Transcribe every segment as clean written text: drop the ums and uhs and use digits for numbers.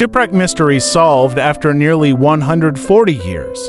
Shipwreck mystery solved after nearly 140 years.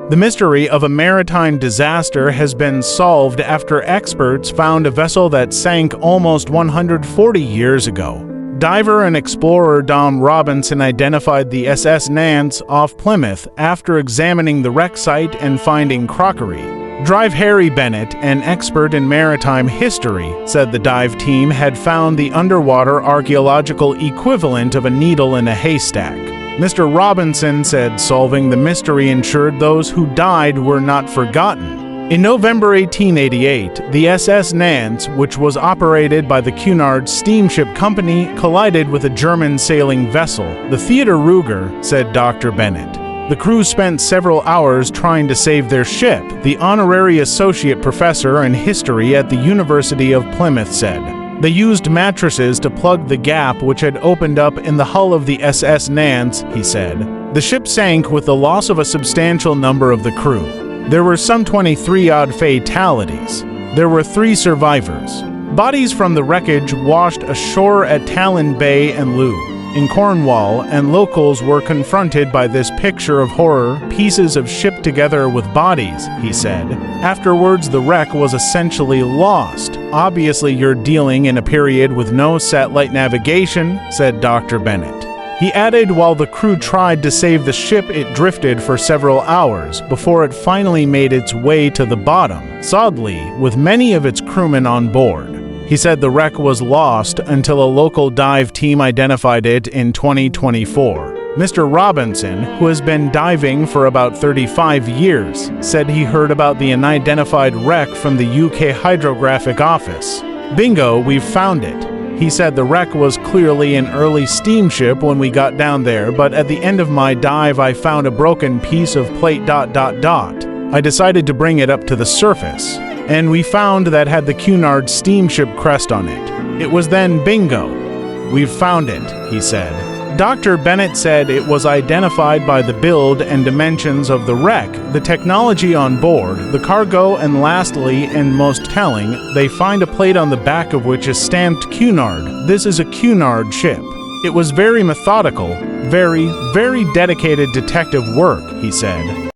The mystery of a maritime disaster has been solved after experts found a vessel that sank almost 140 years ago. Diver and explorer Dom Robinson identified the SS Nance off Plymouth after examining the wreck site and finding crockery. Dive Harry Bennett, an expert in maritime history, said the dive team had found the underwater archaeological equivalent of a needle in a haystack. Mr. Robinson said solving the mystery ensured those who died were not forgotten. In November 1888, the SS Nance, which was operated by the Cunard Steamship Company, collided with a German sailing vessel, the Theodor Ruger, said Dr. Bennett. The crew spent several hours trying to save their ship, the honorary associate professor in history at the University of Plymouth said. They used mattresses to plug the gap which had opened up in the hull of the SS Nance, he said. The ship sank with the loss of a substantial number of the crew. There were some 23-odd fatalities. There were 3 survivors. Bodies from the wreckage washed ashore at Talon Bay and Loo, in Cornwall, and locals were confronted by this picture of horror, pieces of ship together with bodies, he said. Afterwards, the wreck was essentially lost. Obviously, you're dealing in a period with no satellite navigation, said Dr. Bennett. He added while the crew tried to save the ship, it drifted for several hours before it finally made its way to the bottom, sadly, with many of its crewmen on board. He said the wreck was lost until a local dive team identified it in 2024. Mr. Robinson, who has been diving for about 35 years, said he heard about the unidentified wreck from the UK Hydrographic Office. Bingo, we've found it. He said the wreck was clearly an early steamship when we got down there, but at the end of my dive I found a broken piece of plate ... I decided to bring it up to the surface, and we found that had the Cunard steamship crest on it. It was then bingo. We've found it, he said. Dr. Bennett said it was identified by the build and dimensions of the wreck, the technology on board, the cargo, and lastly, and most telling, they find a plate on the back of which is stamped Cunard. This is a Cunard ship. It was very methodical, very dedicated detective work, he said.